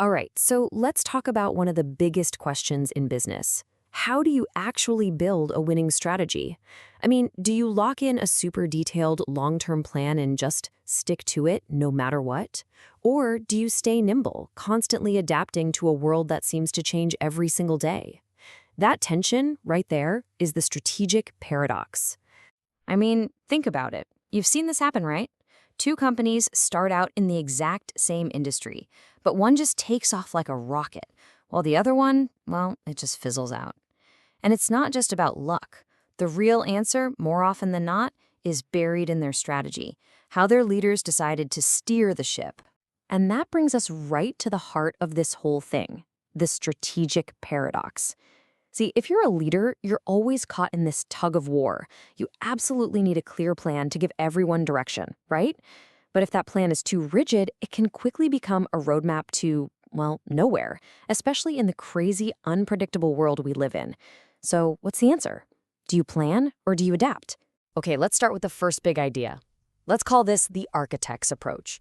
All right, so let's talk about one of the biggest questions in business. How do you actually build a winning strategy? I mean, do you lock in a super detailed long-term plan and just stick to it no matter what? Or do you stay nimble, constantly adapting to a world that seems to change every single day? That tension right there is the strategic paradox. I mean, think about it. You've seen this happen, right? Two companies start out in the exact same industry, but one just takes off like a rocket, while the other one, well, it just fizzles out. And it's not just about luck. The real answer, more often than not, is buried in their strategy, how their leaders decided to steer the ship. And that brings us right to the heart of this whole thing, the strategic paradox. See, if you're a leader, you're always caught in this tug of war. You absolutely need a clear plan to give everyone direction, right? But if that plan is too rigid, it can quickly become a roadmap to, well, nowhere, especially in the crazy, unpredictable world we live in. So what's the answer? Do you plan or do you adapt? Okay, let's start with the first big idea. Let's call this the architect's approach.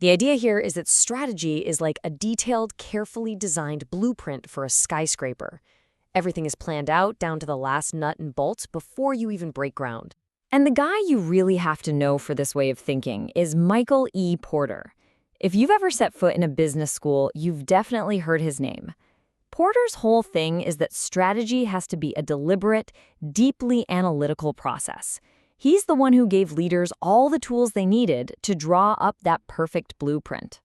The idea here is that strategy is like a detailed, carefully designed blueprint for a skyscraper. Everything is planned out down to the last nut and bolt before you even break ground. And the guy you really have to know for this way of thinking is Michael E. Porter. If you've ever set foot in a business school, you've definitely heard his name. Porter's whole thing is that strategy has to be a deliberate, deeply analytical process. He's the one who gave leaders all the tools they needed to draw up that perfect blueprint.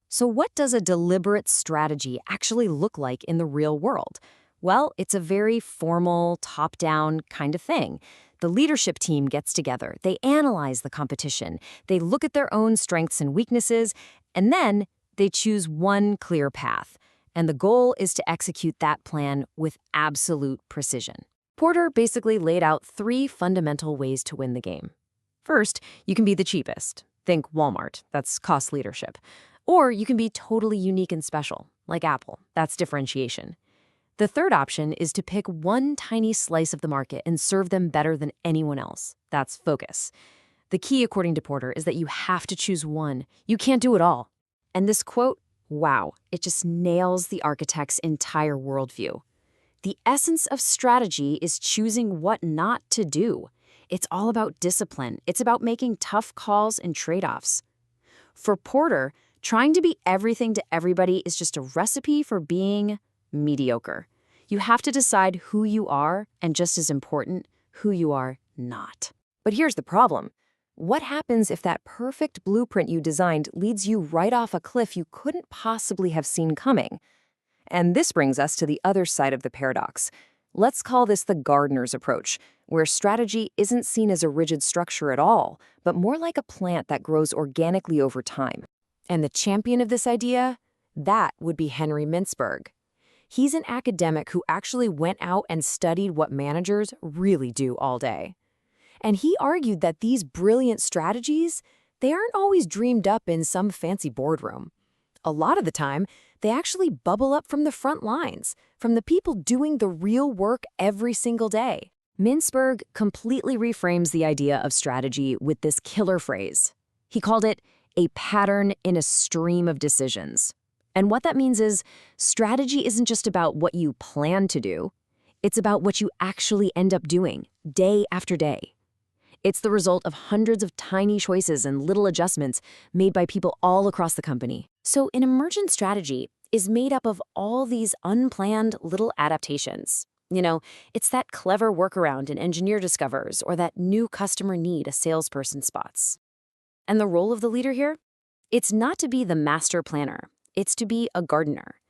So what does a deliberate strategy actually look like in the real world? Well, it's a very formal, top-down kind of thing. The leadership team gets together, they analyze the competition, they look at their own strengths and weaknesses, and then they choose one clear path. And the goal is to execute that plan with absolute precision. Porter basically laid out 3 fundamental ways to win the game. First, you can be the cheapest. Think Walmart, that's cost leadership. Or you can be totally unique and special, like Apple, that's differentiation. The third option is to pick one tiny slice of the market and serve them better than anyone else. That's focus. The key, according to Porter, is that you have to choose one. You can't do it all. And this quote, wow, it just nails the architect's entire worldview. The essence of strategy is choosing what not to do. It's all about discipline. It's about making tough calls and trade-offs. For Porter, trying to be everything to everybody is just a recipe for being mediocre. You have to decide who you are, and just as important, who you are not. But here's the problem. What happens if that perfect blueprint you designed leads you right off a cliff you couldn't possibly have seen coming? And this brings us to the other side of the paradox. Let's call this the gardener's approach, where strategy isn't seen as a rigid structure at all, but more like a plant that grows organically over time. And the champion of this idea? That would be Henry Mintzberg. He's an academic who actually went out and studied what managers really do all day. And he argued that these brilliant strategies, they aren't always dreamed up in some fancy boardroom. A lot of the time, they actually bubble up from the front lines, from the people doing the real work every single day. Mintzberg completely reframes the idea of strategy with this killer phrase. He called it a pattern in a stream of decisions. And what that means is strategy isn't just about what you plan to do. It's about what you actually end up doing day after day. It's the result of hundreds of tiny choices and little adjustments made by people all across the company. So an emergent strategy is made up of all these unplanned little adaptations. You know, it's that clever workaround an engineer discovers or that new customer need a salesperson spots. And the role of the leader here? It's not to be the master planner. It's to be a gardener,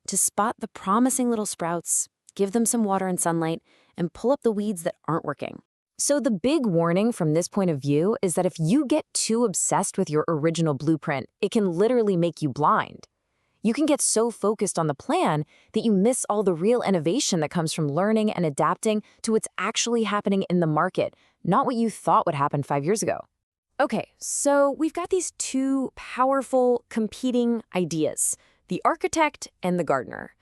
to spot the promising little sprouts, give them some water and sunlight, and pull up the weeds that aren't working. So the big warning from this point of view is that if you get too obsessed with your original blueprint, it can literally make you blind. You can get so focused on the plan that you miss all the real innovation that comes from learning and adapting to what's actually happening in the market, not what you thought would happen 5 years ago. Okay, so we've got these 2 powerful, competing ideas, the architect and the gardener.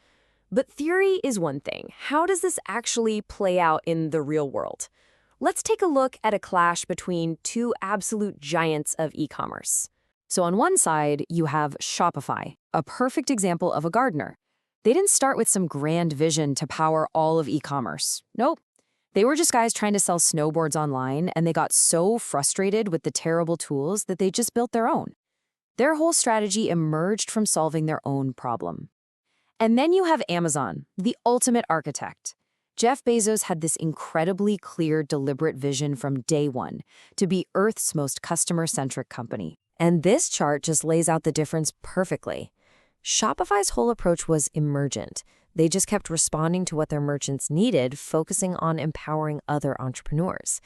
But theory is one thing. How does this actually play out in the real world? Let's take a look at a clash between 2 absolute giants of e-commerce. So on one side, you have Shopify, A perfect example of a gardener. They didn't start with some grand vision to power all of e-commerce. Nope. They were just guys trying to sell snowboards online, and they got so frustrated with the terrible tools that they just built their own. Their whole strategy emerged from solving their own problem. And then you have Amazon, the ultimate architect. Jeff Bezos had this incredibly clear, deliberate vision from day one to be Earth's most customer-centric company. And this chart just lays out the difference perfectly. Shopify's whole approach was emergent. They just kept responding to what their merchants needed, focusing on empowering other entrepreneurs.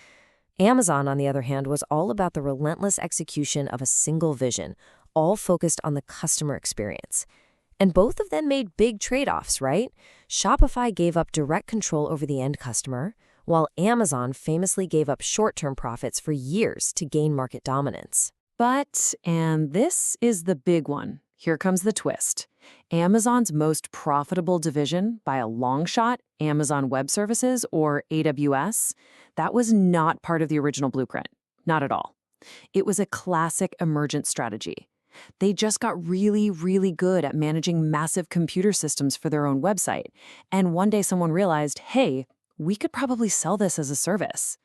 Amazon, on the other hand, was all about the relentless execution of a single vision, all focused on the customer experience. And both of them made big trade-offs, right? Shopify gave up direct control over the end customer, while Amazon famously gave up short-term profits for years to gain market dominance. But, and this is the big one, here comes the twist. Amazon's most profitable division, by a long shot, Amazon Web Services, or AWS, that was not part of the original blueprint. Not at all. It was a classic emergent strategy. They just got really, really good at managing massive computer systems for their own website. And one day someone realized, hey, we could probably sell this as a service.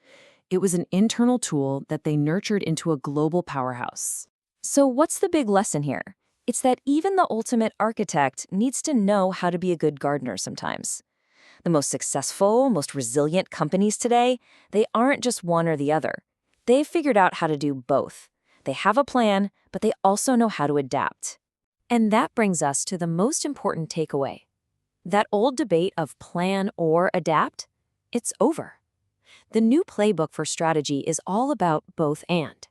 It was an internal tool that they nurtured into a global powerhouse. So what's the big lesson here? It's that even the ultimate architect needs to know how to be a good gardener sometimes. The most successful, most resilient companies today, they aren't just one or the other. They've figured out how to do both. They have a plan, but they also know how to adapt. And that brings us to the most important takeaway. That old debate of plan or adapt, it's over. The new playbook for strategy is all about both and.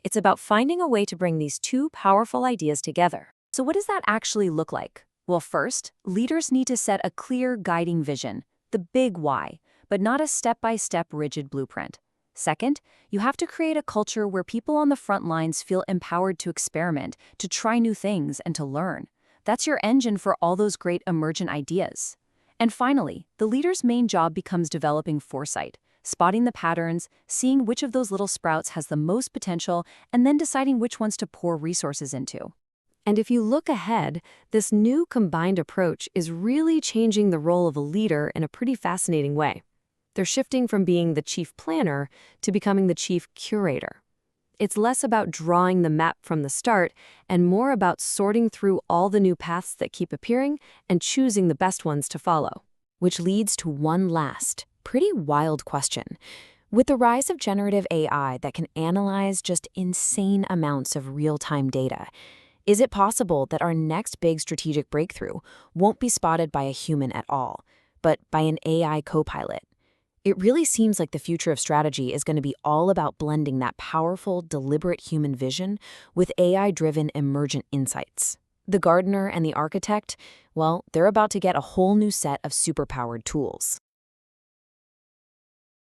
It's about finding a way to bring these two powerful ideas together. So what does that actually look like? Well, first, leaders need to set a clear guiding vision, the big why, but not a step-by-step rigid blueprint. Second, you have to create a culture where people on the front lines feel empowered to experiment, to try new things, and to learn. That's your engine for all those great emergent ideas. And finally, the leader's main job becomes developing foresight, spotting the patterns, seeing which of those little sprouts has the most potential, and then deciding which ones to pour resources into. And if you look ahead, this new combined approach is really changing the role of a leader in a pretty fascinating way. They're shifting from being the chief planner to becoming the chief curator. It's less about drawing the map from the start and more about sorting through all the new paths that keep appearing and choosing the best ones to follow. Which leads to one last, pretty wild question. With the rise of generative AI that can analyze just insane amounts of real-time data, is it possible that our next big strategic breakthrough won't be spotted by a human at all, but by an AI co-pilot? It really seems like the future of strategy is going to be all about blending that powerful, deliberate human vision with AI-driven emergent insights. The gardener and the architect, well, they're about to get a whole new set of superpowered tools.